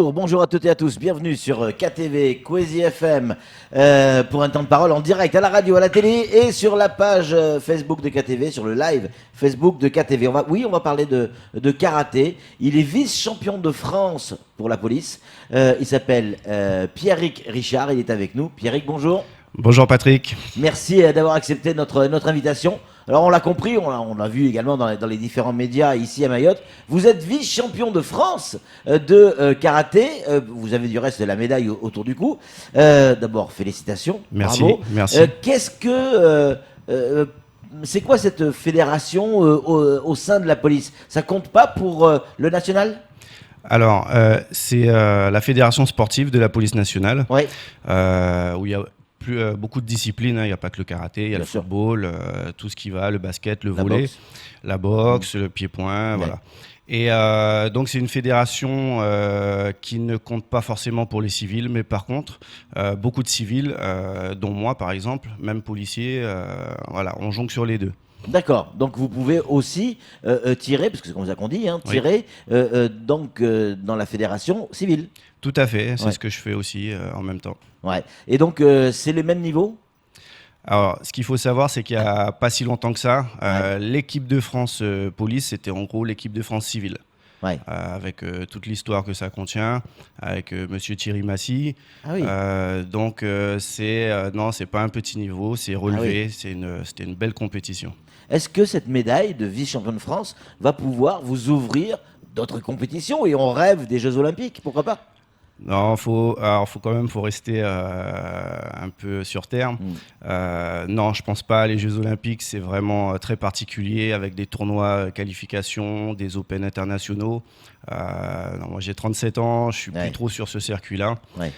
Bonjour à toutes et à tous, bienvenue sur KTV, Kwezi FM, pour un temps de parole en direct à la radio, à la télé et sur la page Facebook de KTV, sur le live Facebook de KTV. On va parler de karaté. Il est vice-champion de France pour la police. Il s'appelle Pierrick Richard, il est avec nous. Pierrick, bonjour. Bonjour Patrick. Merci d'avoir accepté notre invitation. Alors on l'a compris, on l'a vu également dans les différents médias ici à Mayotte. Vous êtes vice-champion de France de karaté. Vous avez du reste la médaille autour du cou. D'abord, félicitations. Merci. Bravo. Merci. C'est quoi cette fédération au sein de la police? Ça compte pas pour le national? Alors, c'est la fédération sportive de la police nationale, Ouais. Où il y a beaucoup de disciplines. Il n'y a pas que le karaté, il y a le football, tout ce qui va, le basket, le volley, la boxe, le pied-point, voilà. Et donc c'est une fédération qui ne compte pas forcément pour les civils, mais par contre, beaucoup de civils, dont moi par exemple, même policiers, voilà, on jongle sur les deux. D'accord, donc vous pouvez aussi tirer, parce que c'est comme ça qu'on dit, tirer dans la fédération civile. Tout à fait, c'est ce que je fais aussi en même temps. Ouais. Et donc c'est les mêmes niveaux? Alors, ce qu'il faut savoir, c'est qu'il n'y a pas si longtemps que ça, l'équipe de France police, c'était en gros l'équipe de France civile. Ouais. Avec toute l'histoire que ça contient, avec Monsieur Thierry Massy. Ah oui. Donc, c'est pas un petit niveau, c'est relevé, c'était une belle compétition. Est-ce que cette médaille de vice-champion de France va pouvoir vous ouvrir d'autres compétitions et on rêve des Jeux Olympiques, pourquoi pas? Non, faut rester un peu sur terre. Non, je pense pas. Les Jeux Olympiques, c'est vraiment très particulier avec des tournois qualifications, des Open internationaux. Non, moi, j'ai 37 ans, je suis plus trop sur ce circuit-là. Ouais.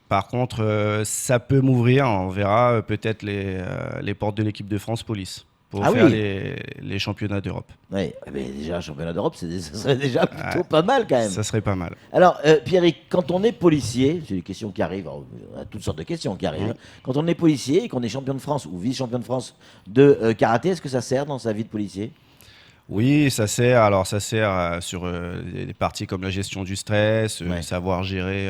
Par contre, ça peut m'ouvrir. On verra peut-être les portes de l'équipe de France Police pour faire les championnats d'Europe. Oui, mais déjà, championnat d'Europe, ça serait déjà plutôt pas mal quand même. Ça serait pas mal. Alors, Pierrick, quand on est policier, c'est des questions qui arrivent, on a toutes sortes de questions qui arrivent. Quand on est policier et qu'on est champion de France ou vice-champion de France de karaté, est-ce que ça sert dans sa vie de policier? Oui, ça sert. Alors, ça sert sur des parties comme la gestion du stress, savoir gérer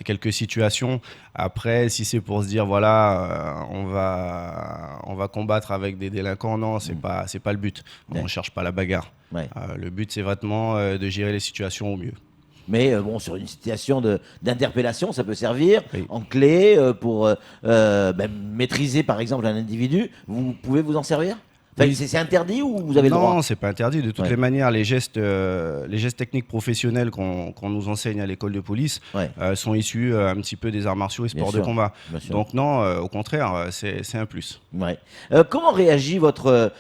quelques situations. Après, si c'est pour se dire, voilà, on va combattre avec des délinquants, non, c'est pas le but. On ne cherche pas la bagarre. Le but, c'est vraiment de gérer les situations au mieux. Mais sur une situation d'interpellation, ça peut servir en clé pour maîtriser, par exemple un individu. Vous pouvez vous en servir? Enfin, c'est interdit ou vous avez le droit? Non, c'est pas interdit. De toutes les manières, les gestes techniques professionnels qu'on nous enseigne à l'école de police sont issus un petit peu des arts martiaux et sports de combat. Donc non, au contraire, c'est un plus. Ouais. Comment réagit votre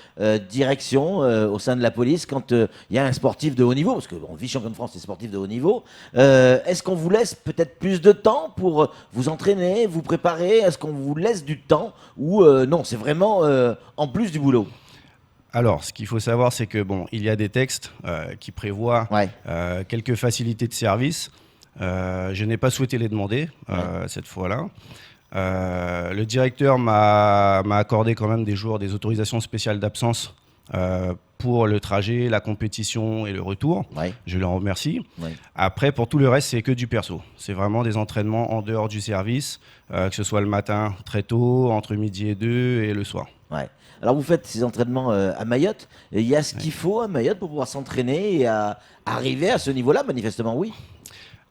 direction au sein de la police quand il y a un sportif de haut niveau? Parce que vice-champion de France, c'est sportif de haut niveau. Est-ce qu'on vous laisse peut-être plus de temps pour vous entraîner, vous préparer? Est-ce qu'on vous laisse du temps ou non, c'est vraiment en plus du boulot? Alors, ce qu'il faut savoir, c'est que il y a des textes qui prévoient quelques facilités de service. Je n'ai pas souhaité les demander cette fois-là. Le directeur m'a accordé quand même des autorisations spéciales d'absence pour le trajet, la compétition et le retour. Je le remercie. Après, pour tout le reste, c'est que du perso. C'est vraiment des entraînements en dehors du service, que ce soit le matin très tôt, entre midi et 2 et le soir. Alors vous faites ces entraînements à Mayotte. Il y a ce qu'il faut à Mayotte pour pouvoir s'entraîner et arriver à ce niveau-là, manifestement, oui.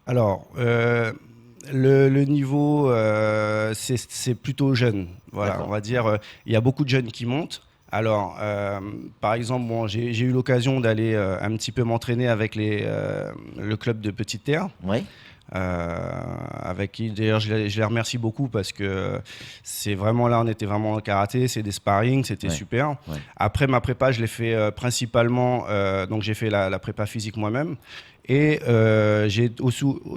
Alors, le niveau, c'est plutôt jeune. Voilà, on va dire, il y a beaucoup de jeunes qui montent. Alors, par exemple, j'ai eu l'occasion d'aller un petit peu m'entraîner avec le club de Petite Terre. Avec qui d'ailleurs je les remercie beaucoup parce que c'est vraiment là, on était vraiment en karaté, c'est des sparring, c'était super. Après ma prépa, je l'ai fait principalement, donc j'ai fait la prépa physique moi-même et j'ai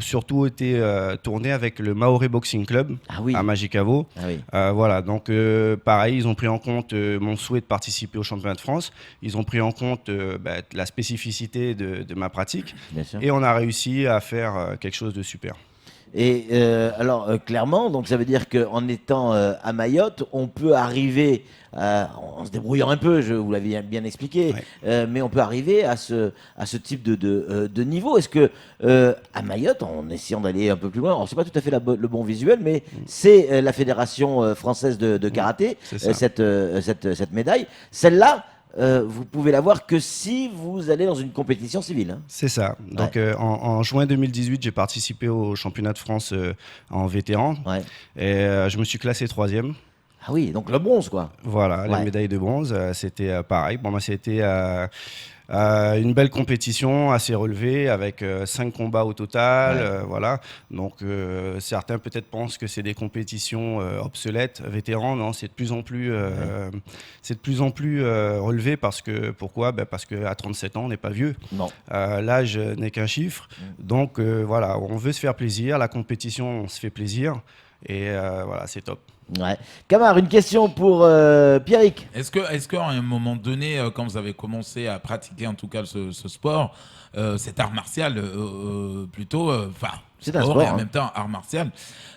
surtout été tourné avec le Maoré Boxing Club à Magicavo. Voilà, donc pareil, ils ont pris en compte mon souhait de participer au championnat de France, ils ont pris en compte la spécificité de ma pratique et on a réussi à faire quelque chose de super. Et alors clairement, donc ça veut dire qu'en étant à Mayotte, on peut arriver, en se débrouillant un peu, vous l'avez bien expliqué, mais on peut arriver à ce type de niveau. Est-ce que à Mayotte, en essayant d'aller un peu plus loin, alors c'est pas tout à fait le bon visuel, mais c'est la Fédération française de karaté, cette médaille, celle-là. Vous pouvez l'avoir que si vous allez dans une compétition civile. Hein. C'est ça. Donc en juin 2018, j'ai participé au championnat de France en vétéran. Ouais. Et je me suis classé 3e. Ah oui, donc le bronze quoi. Voilà, la médaille de bronze, c'était pareil. Bon, moi, c'était une belle compétition assez relevée avec 5 combats au total. Voilà. Donc certains peut-être pensent que c'est des compétitions obsolètes, vétérans. Non, c'est de plus en plus, relevé parce que pourquoi ? Parce qu'à 37 ans, on n'est pas vieux. Non. L'âge n'est qu'un chiffre. Donc voilà, on veut se faire plaisir. La compétition, on se fait plaisir. Et voilà, c'est top. Ouais. Camar, une question pour Pierrick. Est-ce qu'à un moment donné, quand vous avez commencé à pratiquer en tout cas ce sport, cet art martial plutôt, c'est un sport, et en même temps art martial,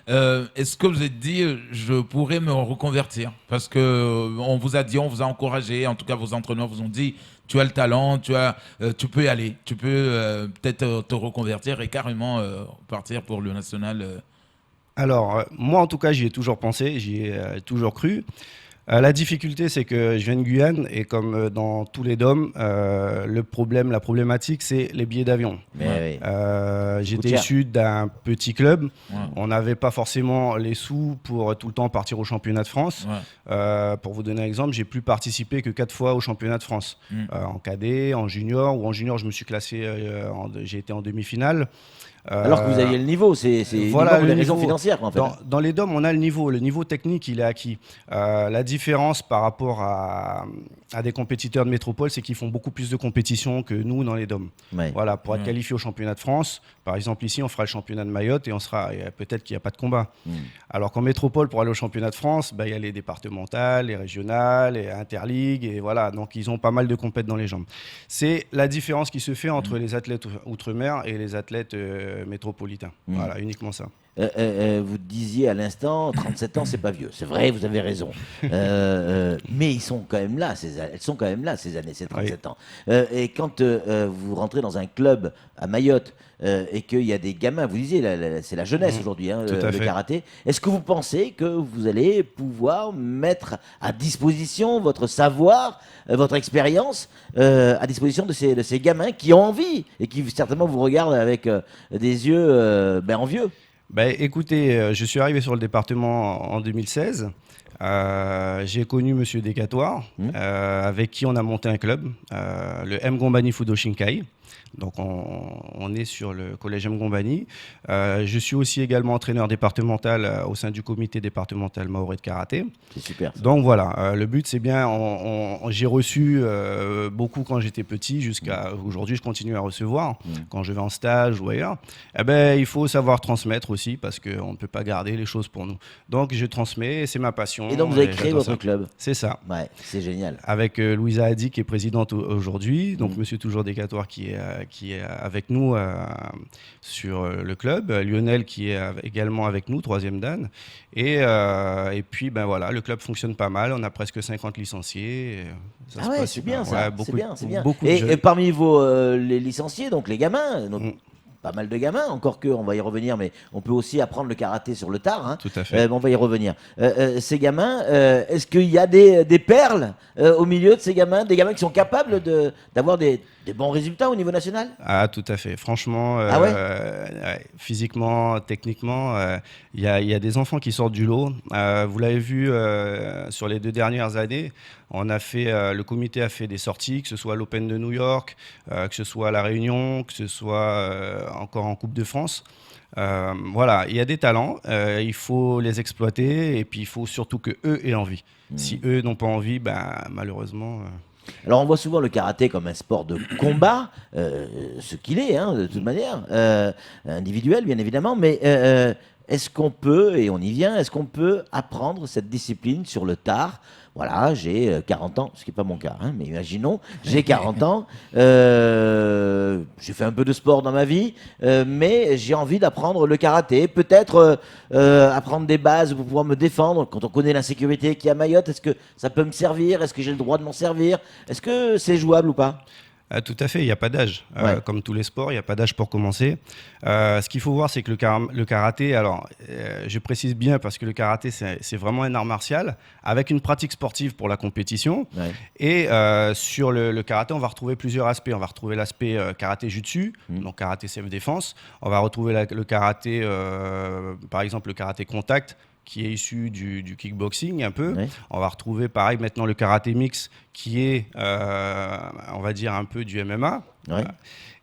est-ce que vous êtes dit je pourrais me reconvertir? Parce que on vous a dit, on vous a encouragé, en tout cas vos entraîneurs vous ont dit tu as le talent, tu peux y aller, tu peux peut-être te reconvertir et carrément partir pour le national. Alors, moi en tout cas, j'y ai toujours pensé, j'y ai toujours cru. La difficulté, c'est que je viens de Guyane et comme dans tous les DOM, la problématique, c'est les billets d'avion. J'étais issu d'un petit club. On n'avait pas forcément les sous pour tout le temps partir au championnat de France. Pour vous donner un exemple, j'ai pu participer que 4 fois au championnat de France. En cadet, en junior, ou en junior, je me suis classé, j'ai été en demi-finale. Alors que vous aviez le niveau, c'est voilà, les raisons financières. En fait. Dans les DOM, on a le niveau technique, il est acquis. La différence par rapport à des compétiteurs de métropole, c'est qu'ils font beaucoup plus de compétitions que nous dans les DOM. Voilà, pour être qualifié au championnat de France, par exemple ici, on fera le championnat de Mayotte et peut-être qu'il n'y a pas de combat. Alors qu'en métropole, pour aller au championnat de France, il y a les départementales, les régionales, les interligues, et voilà, donc ils ont pas mal de compètes dans les jambes. C'est la différence qui se fait entre les athlètes outre-mer et les athlètes métropolitains. Voilà, uniquement ça. Vous disiez à l'instant, 37 ans, c'est pas vieux. C'est vrai, vous avez raison. Mais ils sont quand même là, elles sont quand même là, ces années, ces 37 ans. Et quand vous rentrez dans un club à Mayotte et qu'il y a des gamins, vous disiez, c'est la jeunesse aujourd'hui, hein, le karaté. Est-ce que vous pensez que vous allez pouvoir mettre à disposition votre savoir, votre expérience, à disposition de ces gamins qui ont envie et qui certainement vous regardent avec des yeux envieux? Écoutez, je suis arrivé sur le département en 2016. J'ai connu Monsieur Decatoire, avec qui on a monté un club, le M. Gombani Fudo Shinkai. Donc on est sur le collège M. Gombani. Je suis aussi également entraîneur départemental au sein du comité départemental maoré de karaté. C'est super. Ça. Donc voilà, le but c'est bien, j'ai reçu beaucoup quand j'étais petit, jusqu'à aujourd'hui je continue à recevoir quand je vais en stage ou ailleurs. Il faut savoir transmettre aussi parce qu'on ne peut pas garder les choses pour nous. Donc je transmets, c'est ma passion. Et donc vous avez créé votre club. C'est ça. Ouais, c'est génial. Avec Louisa Hadi qui est présidente aujourd'hui, donc Monsieur Toujours Decatoire qui est avec nous sur le club, Lionel qui est également avec nous, 3e dan, et puis voilà, le club fonctionne pas mal, on a presque 50 licenciés. C'est bien ça, c'est bien. Et parmi les licenciés, donc les gamins, pas mal de gamins, encore on va y revenir, mais on peut aussi apprendre le karaté sur le tard. Hein. Tout à fait. On va y revenir. Ces gamins, est-ce qu'il y a des perles au milieu de ces gamins, des gamins qui sont capables d'avoir des bons résultats au niveau national? Ah, tout à fait. Franchement, physiquement, techniquement, il y a des enfants qui sortent du lot. Vous l'avez vu sur les 2 dernières années. On a fait, le comité a fait des sorties, que ce soit à l'Open de New York, que ce soit à La Réunion, que ce soit encore en Coupe de France. Voilà, il y a des talents, il faut les exploiter et puis il faut surtout qu'eux aient envie. Si eux n'ont pas envie, malheureusement... Alors on voit souvent le karaté comme un sport de combat, ce qu'il est, hein, de toute manière, individuel bien évidemment, mais est-ce qu'on peut, et on y vient, est-ce qu'on peut apprendre cette discipline sur le tard? Voilà, j'ai 40 ans, ce qui n'est pas mon cas, hein, mais imaginons, j'ai 40 ans, j'ai fait un peu de sport dans ma vie, mais j'ai envie d'apprendre le karaté, peut-être apprendre des bases pour pouvoir me défendre. Quand on connaît l'insécurité qu'il y a à Mayotte, est-ce que ça peut me servir? Est-ce que j'ai le droit de m'en servir? Est-ce que c'est jouable ou pas? Tout à fait, il n'y a pas d'âge. Comme tous les sports, il n'y a pas d'âge pour commencer. Ce qu'il faut voir, c'est que le karaté, alors je précise bien parce que le karaté, c'est vraiment un art martial avec une pratique sportive pour la compétition. Ouais. Et sur le karaté, on va retrouver plusieurs aspects. On va retrouver l'aspect karaté jutsu, donc karaté self-défense. On va retrouver le karaté, par exemple le karaté contact, qui est issu du kickboxing un peu. Ouais. On va retrouver pareil maintenant le karaté mix qui est, on va dire, un peu du MMA. Ouais.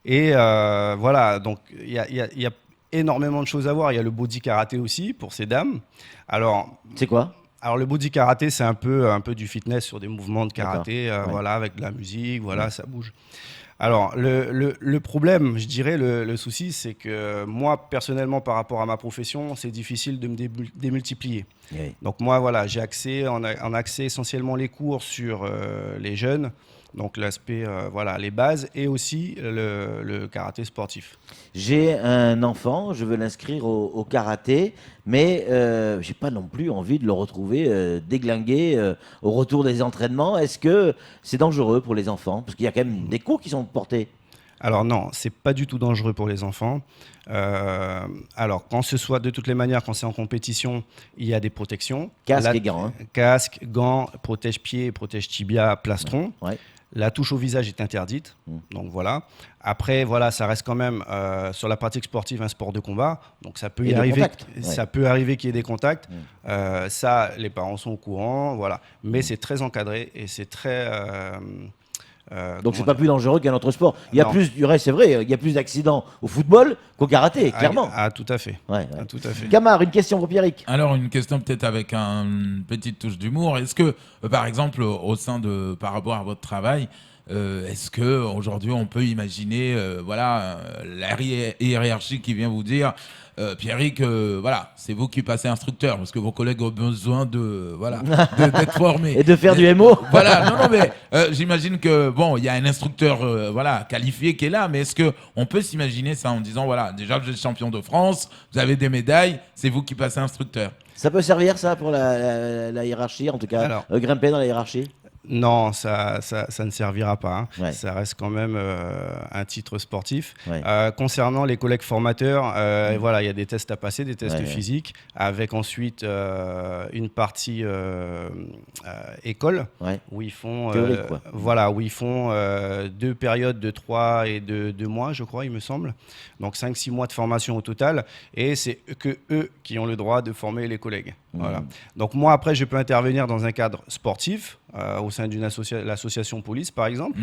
Et voilà, donc il y a énormément de choses à voir. Il y a le body karaté aussi pour ces dames. Alors, c'est quoi ? Alors le body karaté, c'est un peu du fitness sur des mouvements de karaté, ouais. Voilà, avec de la musique, voilà, ouais. Ça bouge. Alors, le problème, je dirais, le souci, c'est que moi, personnellement, par rapport à ma profession, c'est difficile de me démultiplier. Oui. Donc moi, voilà, j'ai accès, on a accès essentiellement les cours sur les jeunes, donc l'aspect, voilà, les bases, et aussi le karaté sportif. J'ai un enfant, je veux l'inscrire au karaté, mais j'ai pas non plus envie de le retrouver déglingué au retour des entraînements. Est-ce que c'est dangereux pour les enfants? Parce qu'il y a quand même des coups qui sont portés. Alors non, c'est pas du tout dangereux pour les enfants. Alors quand ce soit de toutes les manières, quand c'est en compétition, il y a des protections. Casque et gants. Hein. Casque, gants, protège-pied, protège-tibia, plastron. Ouais. La touche au visage est interdite, donc voilà. Après, voilà, ça reste quand même sur la pratique sportive un sport de combat, donc ça peut y arriver. Ça peut arriver qu'il y ait des contacts. Ça, les parents sont au courant, voilà. Mais c'est très encadré et c'est très. Donc c'est pas plus dangereux qu'un autre sport. Il y a plus, c'est vrai, il y a plus d'accidents au football qu'au karaté, clairement. Tout à fait. Ouais. Tout à fait. Camar, une question pour Pierrick. Alors une question peut-être avec une petite touche d'humour. Est-ce que, par exemple, au sein de, par rapport à votre travail, est-ce que aujourd'hui on peut imaginer, voilà, la hiérarchie qui vient vous dire, Pierrick, voilà, c'est vous qui passez instructeur parce que vos collègues ont besoin de, voilà, d'être formés et de faire du MO. Voilà, non, mais j'imagine que bon, il y a un instructeur, voilà, qualifié qui est là, mais est-ce que on peut s'imaginer ça en disant, voilà, déjà vous êtes champion de France, vous avez des médailles, c'est vous qui passez instructeur. Ça peut servir ça pour la hiérarchie, en tout cas, grimper dans la hiérarchie. Non, ça ne servira pas. Hein. Ouais. Ça reste quand même un titre sportif. Ouais. Concernant les collègues formateurs, voilà, il y a des tests à passer, des tests physiques, avec ensuite une partie école où ils font, voilà, où ils font 2 périodes de 3 et de 2 mois, je crois, il me semble. Donc 5-6 mois de formation au total, et c'est que eux qui ont le droit de former les collègues. Voilà. Donc moi, après, je peux intervenir dans un cadre sportif, au sein d'une l'association police, par exemple.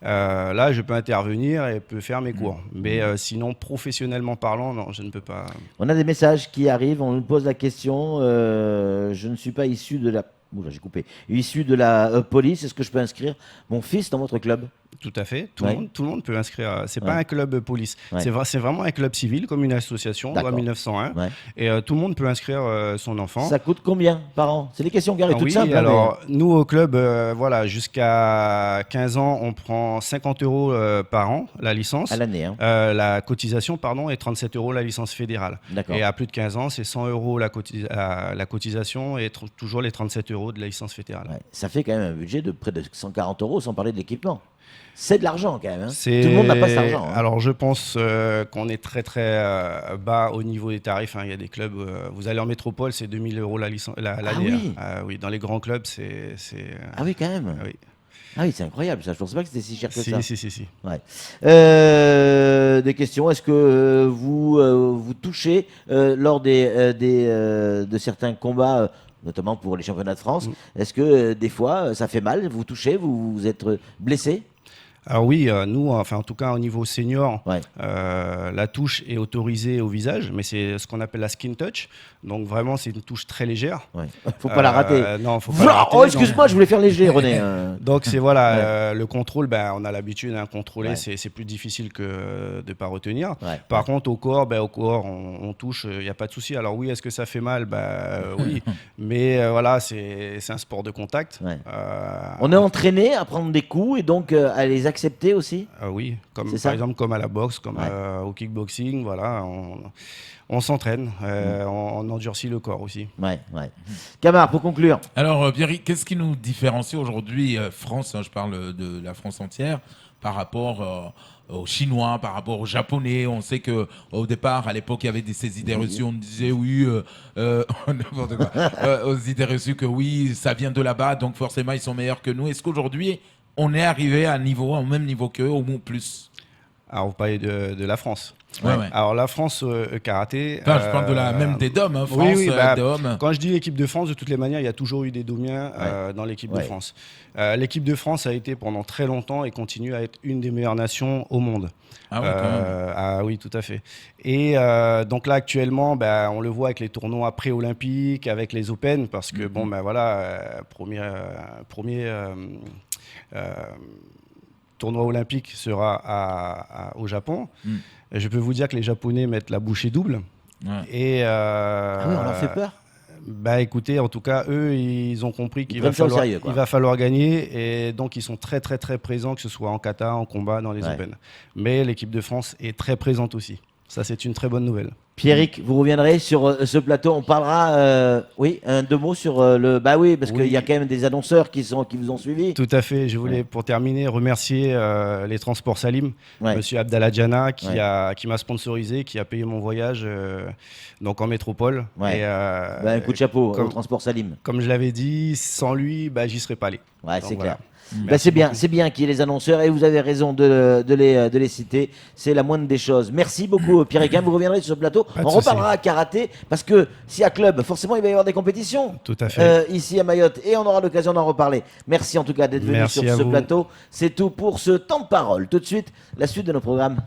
Là, je peux intervenir et peux faire mes cours. Mais sinon, professionnellement parlant, non, je ne peux pas. On a des messages qui arrivent, on nous pose la question, je ne suis pas issu de la... Oula, j'ai coupé. Issu de la police, est-ce que je peux inscrire mon fils dans votre club? Tout à fait, tout le monde peut inscrire. C'est pas un club police, c'est vraiment un club civil, comme une association, loi 1901. Et tout le monde peut inscrire son enfant. Ça coûte combien par an? C'est des questions qui arrivent toutes simples. Alors, nous au club, voilà, jusqu'à 15 ans, on prend 50 € par an, la licence. À l'année. Hein. La cotisation, pardon, est 37 € la licence fédérale. Et à plus de 15 ans, c'est 100 € la cotisation et toujours les 37 € de la licence fédérale. Ça fait quand même un budget de près de 140 € sans parler de l'équipement. C'est de l'argent quand même. Hein. Tout le monde n'a pas cet argent. Hein. Alors je pense qu'on est très très bas au niveau des tarifs. Hein. Il y a des clubs, vous allez en métropole, c'est 2000 € l'année. Oui. Oui, dans les grands clubs, c'est. Ah oui, quand même. Oui. Ah oui, c'est incroyable ça. Je ne pensais pas que c'était si cher que ça. Si. Ouais. Des questions. Est-ce que vous touchez lors de certains combats, notamment pour les championnats de France, est-ce que des fois ça fait mal, vous touchez, vous êtes blessé? Alors oui, nous, enfin en tout cas au niveau senior, la touche est autorisée au visage, mais c'est ce qu'on appelle la skin touch. Donc vraiment, c'est une touche très légère. Faut pas la rater. Non, faut pas la rater. Oh, excuse-moi, je voulais faire léger, René. Donc c'est voilà, le contrôle, on a l'habitude à contrôler, c'est plus difficile que de pas retenir. Par contre, au corps, on touche, il n'y a pas de souci. Alors oui, est-ce que ça fait mal? Oui, mais voilà, c'est un sport de contact. On est entraîné à prendre des coups et donc à les accepter aussi. Oui, comme par exemple comme à la boxe, comme au kickboxing, voilà. On s'entraîne, on endurcit le corps aussi. Camar, pour conclure. Alors, Pierre, qu'est-ce qui nous différencie aujourd'hui, France, je parle de la France entière, par rapport aux Chinois, par rapport aux Japonais? On sait qu'au départ, à l'époque, il y avait ces idées reçues. On disait oui, n'importe quoi. Aux idées reçues que oui, ça vient de là-bas, donc forcément, ils sont meilleurs que nous. Est-ce qu'aujourd'hui, on est arrivé au même niveau qu'eux, au moins plus? Alors, vous parlez de la France. Ouais. Alors la France karaté. Enfin, je parle même des DOM, hein, France, DOM. Quand je dis l'équipe de France, de toutes les manières, il y a toujours eu des Domiens dans l'équipe de France. L'équipe de France a été pendant très longtemps et continue à être une des meilleures nations au monde. Ah oui, quand même. Oui, tout à fait. Et donc là actuellement, on le voit avec les tournois pré-olympiques, avec les Open, parce que premier tournoi olympique sera au Japon. Je peux vous dire que les Japonais mettent la bouchée double. Et on leur fait peur. Écoutez, en tout cas, eux, ils ont compris qu'il va falloir gagner. Et donc, ils sont très, très, très présents, que ce soit en kata, en combat, dans les Open. Mais l'équipe de France est très présente aussi. Ça, c'est une très bonne nouvelle. Pierrick, vous reviendrez sur ce plateau. On parlera, deux mots sur parce qu'il y a quand même des annonceurs qui vous ont suivi. Tout à fait. Je voulais, pour terminer, remercier les transports Salim, Monsieur Abdallah Djana, qui m'a sponsorisé, qui a payé mon voyage donc en métropole. Et, un coup de chapeau au transport Salim. Comme je l'avais dit, sans lui, j'y serais pas allé. C'est clair. C'est bien qu'il y ait les annonceurs et vous avez raison de les citer. C'est la moindre des choses. Merci beaucoup, Pierrick. Vous reviendrez sur ce plateau. On reparlera à karaté parce que s'il y a club, forcément, il va y avoir des compétitions. Tout à fait. Ici à Mayotte et on aura l'occasion d'en reparler. Merci en tout cas d'être venu sur ce plateau. C'est tout pour ce temps de parole. Tout de suite, la suite de nos programmes.